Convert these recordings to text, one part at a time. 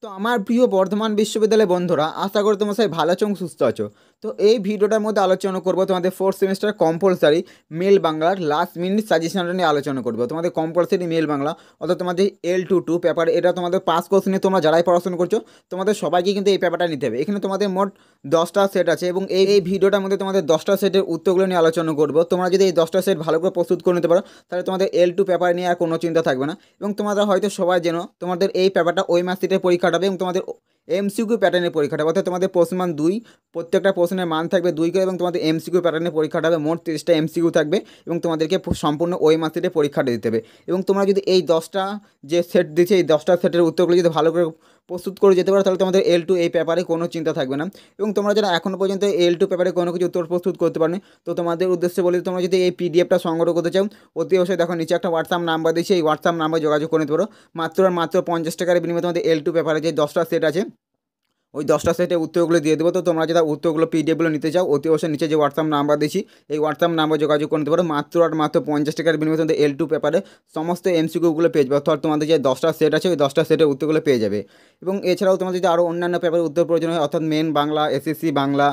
তো আমার প্রিয় বর্ধমান বিশ্ববিদ্যালয়ের বন্ধুরা, আশা করি তোমরা সবাই ভালো আছো এবং সুস্থ আছো। তো এই ভিডিওটার মধ্যে আলোচনা করবো তোমাদের ফোর্থ সেমিস্টার কম্পালসারি মেল বাংলার লাস্ট মিনিট সাজেশনটা নিয়ে আলোচনা করবো। তোমাদের কম্পালসারি মেল বাংলা অর্থাৎ তোমাদের L22 পেপার, এটা তোমাদের পাস কোর্স নিয়ে তোমরা যারাই পড়াশোনা করছো তোমাদের সবাইকে কিন্তু এই পেপারটা নিতে হবে। এখানে তোমাদের মোট 10টা সেট আছে এবং এই ভিডিওটার মধ্যে তোমাদের 10টা সেটের উত্তরগুলো নিয়ে আলোচনা করবো। তোমরা যদি এই 10টা সেট ভালো করে প্রস্তুত করে নিতে পারো তাহলে তোমাদের L2 পেপার নিয়ে আর কোনো চিন্তা থাকবে না। এবং তোমরা হয়তো সবাই জানো তোমাদের এই পেপারটা ওই মার্কশিটের পরীক্ষাটা হবে এবং তোমাদের এমসিকিউ প্যাটার্নের পরীক্ষাটা, অর্থাৎ তোমাদের প্রশ্ন মান 2, প্রত্যেকটা প্রশ্নের মান থাকবে 2 করে এবং তোমাদের এমসিকিউ প্যাটার্নের পরীক্ষাটা হবে। মোট 30টা এমসিকিউ থাকবে এবং তোমাদেরকে সম্পূর্ণ ওই মার্কশিটে পরীক্ষাটা দিতে হবে। এবং তোমরা যদি এই 10টা যে সেট দিচ্ছে এই 10টা সেটের উত্তরগুলো যদি ভালো করে প্রস্তুত করে যেতে পারো তাহলে তোমাদের L2 এই পেপারে কোনো চিন্তা থাকবে না। এবং তোমরা যারা এখনও পর্যন্ত L2 পেপারে কোনো কিছু উত্তর প্রস্তুত করতে পারো তো তোমাদের উদ্দেশ্যে বলি, তোমরা যদি এই পিডিএফটা সংগ্রহ করতে চাও অতি অবশ্যই দেখো নিচে একটা হোয়াটসঅ্যাপ নাম্বার দিয়েছি, এই হোয়াটসঅ্যাপ নাম্বার যোগাযোগ করে নিতে পারো। মাত্র আর মাত্র 50 টাকার বিনিময়ে তোমাদের L2 পেপারে যে 10টা সেট আছে ওই 10টা সেটে উত্তরগুলো দিয়ে দেবো। তো তোমরা যারা উত্তরগুলো পিডিএফগুলো নিতে চাও অতি অবশ্যই নিচে যে হোয়াটসঅ্যাপ নাম্বার দিয়েছি এই হোয়াটসঅ্যাপ নাম্বার যোগাযোগ করে নিতে পারো। মাত্র আর মাত্র 50 টাকার বিনিময়ে তোমাদের L2 পেপারে সমস্ত এমসিকিউগুলো পেয়ে যাবে, অর্থাৎ তোমাদের যে 10টা সেট আছে ওই 10টা সেটের উত্তরগুলো পেয়ে যাবে। এবং এছাড়াও তোমাদের যদি আরও অন্যান্য পেপারের উত্তর প্রয়োজন হয়, অর্থাৎ মেন বাংলা, এসএসসি বাংলা,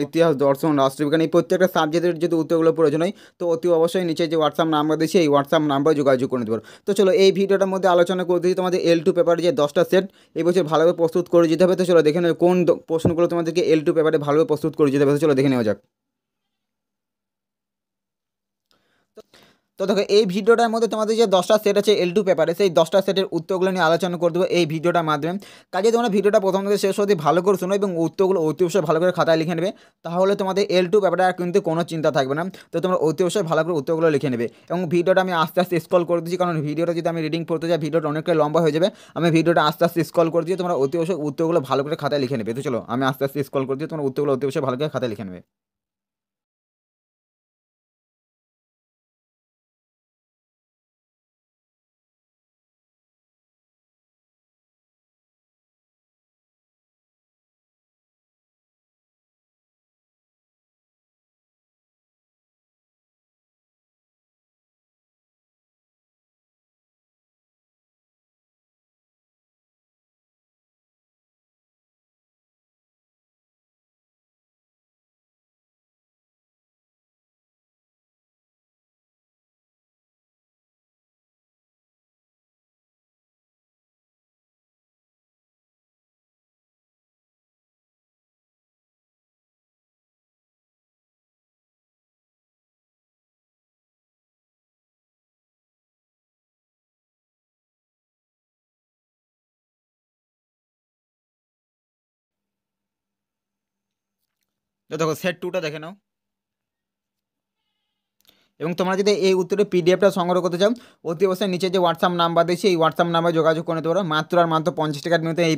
ইতিহাস, দর্শন, রাষ্ট্রবিজ্ঞান, এই প্রত্যেকটা সাবজেক্টের যদি উত্তরগুলো প্রয়োজন হয় তো অতি অবশ্যই নিচে যে হোয়াটসঅ্যাপ নাম্বার দিয়েছি এই হোয়াটসঅ্যাপ নাম্বারে যোগাযোগ করে নিতে পারো। তো চলো এই ভিডিওটার মধ্যে আলোচনা করে দিচ্ছি তোমাদের L2 পেপারে যে 10টা সেট এই বছর ভালোভাবে প্রস্তুত করে যেতে হবে। তো চলো দেখে নেবে কোন প্রশ্নগুলো তোমাদেরকে L2 পেপারে ভালোভাবে প্রস্তুত করে যেতে হবে। তো চলো দেখে নেওয়া যাক। তো দেখো এই ভিডিওটার মধ্যে তোমাদের যে 10টা সেট আছে L2 পেপারে সেই 10টা সেটের উত্তরগুলো নিয়ে আলোচনা করে দেবো এই ভিডিওটার মাধ্যমে। কাজে তোমরা ভিডিওটা প্রথম থেকে শেষ অবধি ভালো করে শোনো এবং উত্তরগুলো অতি অবশ্যই ভালো করে খাতায় লিখে নেবে, তাহলে তোমাদের L2 পেপারে আর কিন্তু কোনো চিন্তা থাকবে না। তো তোমরা অতি অবশ্যই ভালো করে উত্তরগুলো লিখে নেবে এবং ভিডিওটা আমি আস্তে আস্তে স্ক্রল করে দিচ্ছি, কারণ ভিডিওটা যদি আমি রিডিং পড়তে যাই ভিডিওটা অনেকটাই লম্বা হয়ে যাবে। আমি ভিডিওটা আস্তে আস্তে স্ক্রল করে দিয়ে তোমরা অতি অবশ্যই উত্তরগুলো ভালো করে খাতায় লিখে নেবে। তো চলো আমি আস্তে আস্তে স্ক্রল করে দিয়ে তোমরা উত্তরগুলো অতি অবশ্যই ভালো করে খাতায় লিখে নেবে। তো দেখো সেট 2টা দেখে নাও। এবং তোমরা যদি এই উত্তরের পিডিএফটা সংগ্রহ করতে চাও অতি অবশ্যই নিচে যে হোয়াটসঅ্যাপ নাম্বার দিয়েছি এই হোয়াটসঅ্যাপ নাম্বারে যোগাযোগ করে নিতে পারো। মাত্র আর মাত্র 50 টাকার বিনিময়ে এই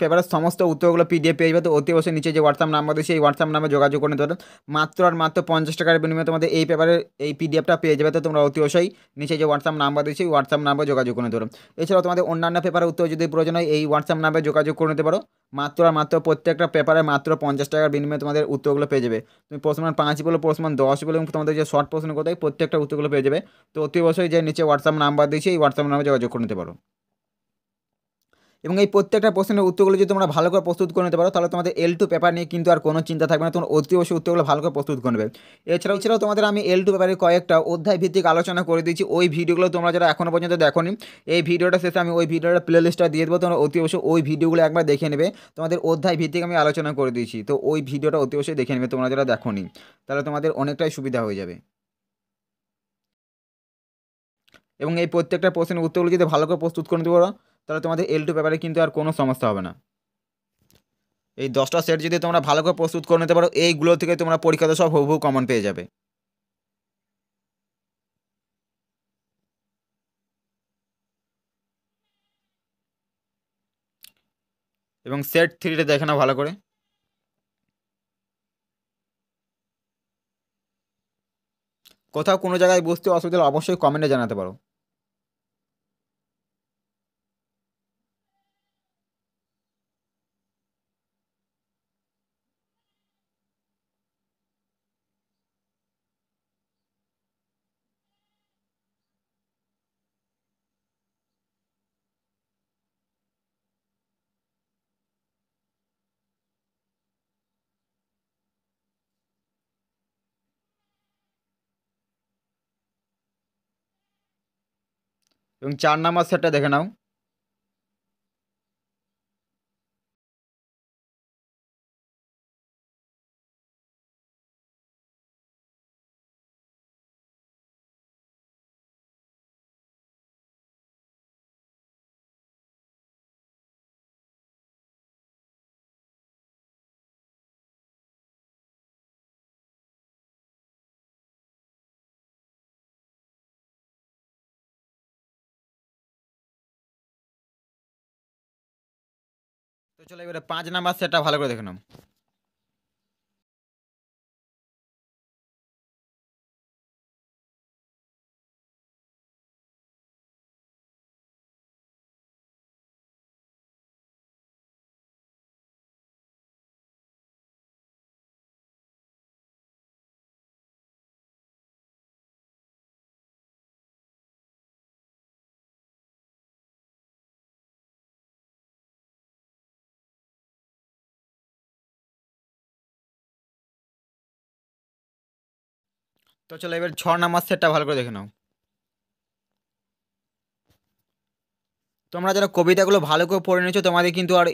পেপারের সমস্ত উত্তরগুলো পিডিএফ পেয়ে যাবে। তো অতি অবশ্যই নিচে যে হোয়াটসঅ্যাপ নাম্বার দিয়েছি এই হোয়াটসঅ্যাপ নাম্বারে যোগাযোগ করে নিতে পারো। মাত্র আর মাত্র 50 টাকার বিনিময়ে তোমাদের এই পেপারের এই পিডিএফটা পেয়ে যাবে। তো তোমরা অতি অবশ্যই নিচে যে হোয়াটসঅ্যাপ নাম্বার দিয়েছি এই হোয়াটসঅ্যাপ নাম্বারে যোগাযোগ করে নিতে পারো। এছাড়াও তোমাদের অন্যান্য পেপারের উত্তর যদি প্রয়োজন হয় এই হোয়াটসঅ্যাপ নাম্বারে যোগাযোগ করে নিতে পারো। মাত্র আর মাত্র প্রত্যেকটা পেপারে মাত্র 50 টাকার বিনিময়ে তোমাদের উত্তরগুলো পেয়ে যাবে। তুমি প্রশ্ন 5 বলো, প্রশ্ন 10 বলো এবং তোমাদের যে শর্ট প্রশ্ন কোথায় প্রত্যেকটা উত্তরগুলো পেয়ে যাবে। তো অতি অবশ্যই যে নিচে হোয়াটসঅ্যাপ নাম্বার দিয়েছি এই হোয়াটসঅ্যাপ নাম্বারে যোগাযোগ করে নিতে পারো। এবং এই প্রত্যেকটা প্রশ্নের উত্তরগুলো যদি তোমরা ভালো করে প্রস্তুত করে নিতে পারো তাহলে তোমাদের L2 পেপার নিয়ে কিন্তু আর কোনো চিন্তা থাকবে না, তোমরা অতি অবশ্যই উত্তরগুলো ভালো করে প্রস্তুত করে নেবে। এছাড়াও তোমাদের আমি L2 পেপারের কয়েকটা অধ্যায় ভিত্তিক আলোচনা করে দিয়েছি, ওই ভিডিওগুলো তোমরা যারা এখনো পর্যন্ত দেখোনি এই ভিডিওটা শেষে আমি ওই ভিডিওটা প্লে লিস্টটা দিয়ে দেবো, তোমরা অতি অবশ্যই ওই ভিডিওগুলো একবার দেখে নেবে। তোমাদের অধ্যায় ভিত্তিক আমি আলোচনা করে দিয়েছি, তো ওই ভিডিওটা অতি অবশ্যই দেখে নেবে তোমরা যারা দেখোনি, তাহলে তোমাদের অনেকটাই সুবিধা হয়ে যাবে। এবং এই প্রত্যেকটা প্রশ্নের উত্তরগুলো যদি ভালো করে প্রস্তুত করে নিতে পারো তাহলে তোমাদের L2 পেপারে কিন্তু আর কোনো সমস্যা হবে না। এই 10টা সেট যদি তোমরা ভালো করে প্রস্তুত করে নিতে পারো এইগুলো থেকে তোমরা পরীক্ষাতে সব হুবহু কমন পেয়ে যাবে। এবং সেট 3টা দেখে নাও ভালো করে। কোথাও কোনো জায়গায় বুঝতে অসুবিধা হলে অবশ্যই কমেন্টে জানাতে পারো। এবং 4 নাম্বার সেটটা দেখে নাও। তো চলো এবারে 5 নাম্বার সেটটা ভালো করে দেখে নাও। তো চলো এবার 6 নাম্বার সেটটা ভালো করে দেখে নাও। তোমরা যারা কবিতাগুলো ভালো করে পড়ে নিয়েছো তোমাদের কিন্তু আর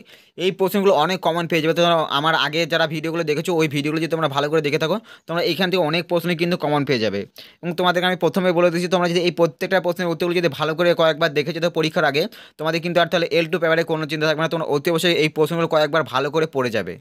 এই প্রশ্নগুলো অনেক কমন পেয়ে যাবে। তোমরা আমার আগে যারা ভিডিওগুলো দেখেছো ওই ভিডিওগুলো যদি তোমরা ভালো করে দেখে থাকো, তোমরা এইখান থেকে অনেক প্রশ্নই কিন্তু কমন পেয়ে যাবে। এবং তোমাদেরকে আমি প্রথমে বলে দিচ্ছি, তোমরা যদি এই প্রত্যেকটা প্রশ্নের উত্তরগুলো যদি ভালো করে কয়েকবার দেখে যেত পরীক্ষার আগে, তোমাদের কিন্তু আর তাহলে L2 পেপারে কোনো চিন্তা থাকবে না। তোমরা অতি অবশ্যই এই প্রশ্নগুলো কয়েকবার ভালো করে পড়ে যাবে।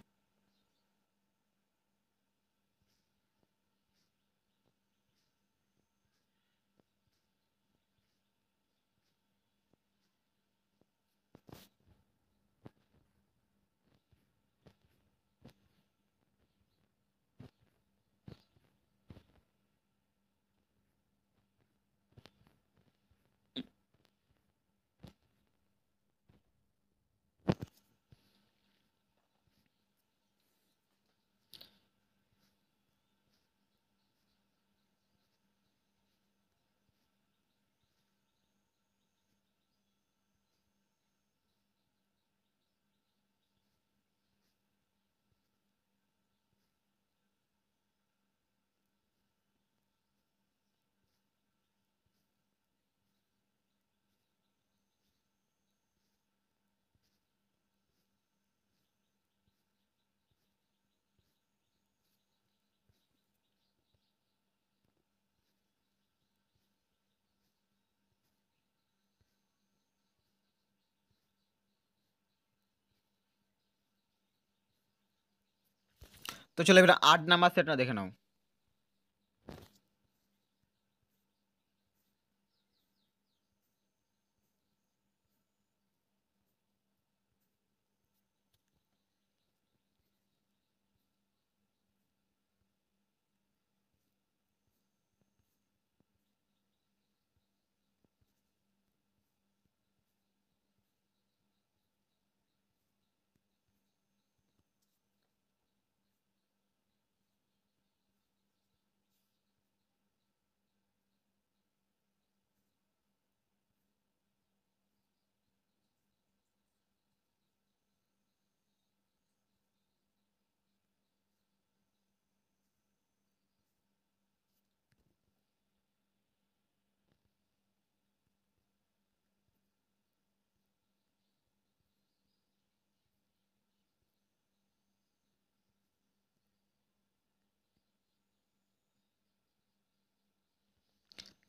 তো চলো এবার 8 নাম্বার সেটটা দেখে নাও।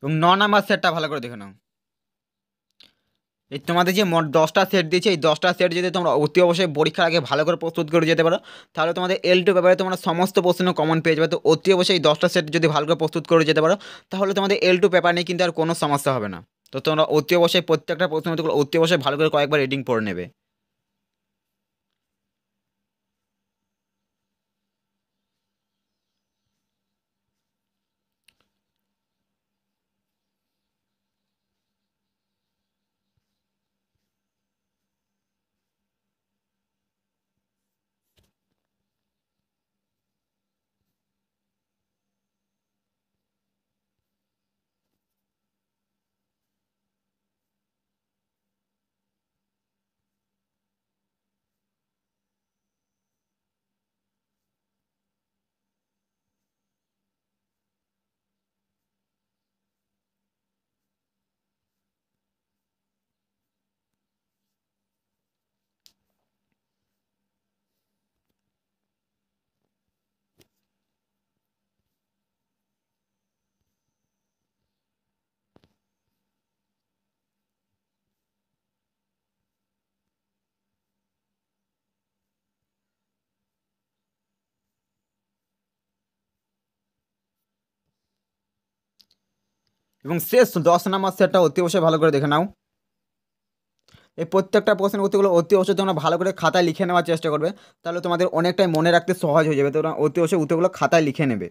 এবং 9 নাম্বার সেটটা ভালো করে দেখে নাও। এই তোমাদের যে মোট 10টা সেট দিয়েছে, এই 10টা সেট যদি তোমরা অতি অবশ্যই পরীক্ষার আগে ভালো করে প্রস্তুত করে যেতে পারো, তাহলে তোমাদের L2 পেপারে তোমরা সমস্ত প্রশ্ন কমন পেয়ে যাবে। তো অতি অবশ্যই এই 10টা সেট যদি ভালো করে প্রস্তুত করে যেতে পারো, তাহলে তোমাদের L2 পেপার নিয়ে কিন্তু আর কোনো সমস্যা হবে না। তো তোমরা অতি অবশ্যই প্রত্যেকটা প্রশ্ন উত্তরগুলো অতি অবশ্যই ভালো করে কয়েকবার রিডিং পড়ে নেবে। এবং শেষ 10 নম্বর সেটটা অতি অবশ্যই ভালো করে দেখে নাও। এই প্রত্যেকটা প্রশ্নের উত্তরগুলো অতি অবশ্যই তোমরা ভালো করে খাতায় লিখে নেওয়ার চেষ্টা করবে, তাহলে তোমাদের অনেকটাই মনে রাখতে সহজ হয়ে যাবে। তোমরা অতি অবশ্যই উত্তরগুলো খাতায় লিখে নেবে।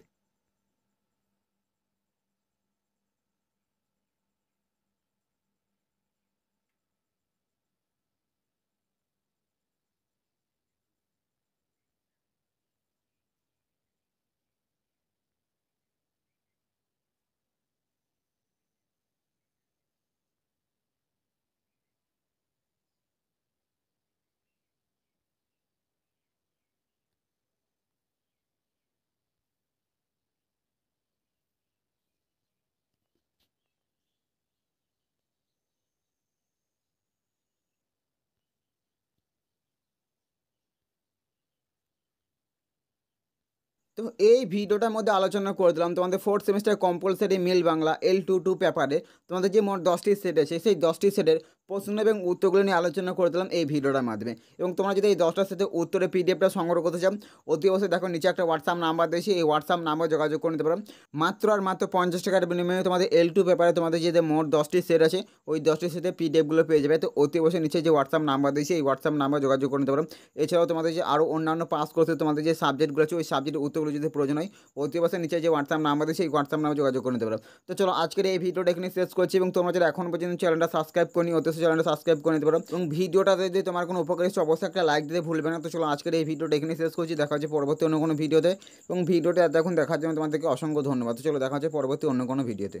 তো এই ভিডিওটার মধ্যে আলোচনা করে দিলাম তোমাদের ফোর্থ সেমিস্টার কম্পালসারি মিল বাংলা L22 পেপারে তোমাদের যে মোট 10টি সেট আছে সেই 10টি সেটের প্রশ্ন এবং উত্তরগুলো নিয়ে আলোচনা করে দিলাম এই ভিডিওটার মাধ্যমে। এবং তোমরা যদি এই 10টা সেটের উত্তরের পিডিএফটা সংগ্রহ করতে চাও, অতি অবশ্যই দেখো নিচে একটা হোয়াটসঅ্যাপ নাম্বার দিয়েছি, এই হোয়াটসঅ্যাপ নাম্বার যোগাযোগ করে নিতে পারো। মাত্র আর মাত্র 50 টাকার বিনিময়ে তোমাদের L2 পেপারে তোমাদের যে মোট 10টি সেট আছে ওই 10টি সেটের পিডিএফগুলো পেয়ে যাবে। তো অতি অবশ্যই নিচে যে হোয়াটসঅ্যাপ নাম্বার দিয়েছি এই হোয়াটসঅ্যাপ নাম্বার যোগাযোগ করে নিতে পারো। এছাড়াও তোমাদের যে আরও অন্যান্য পাস কোর্সে তোমাদের যে সাবজেক্টগুলো আছে ওই সাবজেক্টের উত্তরগুলো যদি প্রয়োজন হয়, অতি অবশ্যই নিচে যে হোয়াটসঅ্যাপ নাম্বার দিয়েছি এই হোয়াটসঅ্যাপ নাম্বার যোগাযোগ করে নিতে পারো। তো চলো আজকের এই ভিডিওটা এখানে শেষ করছি, এবং তোমরা যারা এখন পর্যন্ত চ্যানেলটা সাবস্ক্রাইব করি অতি অবশ্যই চ্যানেলটা সাবস্ক্রাইব করে নিতে পারো, এবং ভিডিওটাতে যদি তোমার কোনো উপকার এসে অবশ্যই একটা লাইক দিতে ভুলবে না। তো চলো আজকের এই ভিডিওটা এখানে শেষ করছি, দেখা হচ্ছে পরবর্তী অন্য কোনো ভিডিওতে। এবং ভিডিওটা এখন দেখার জন্য তোমাদেরকে অসংখ্য ধন্যবাদ। তো চলো দেখা হচ্ছে পরবর্তী অন্য কোনো ভিডিওতে।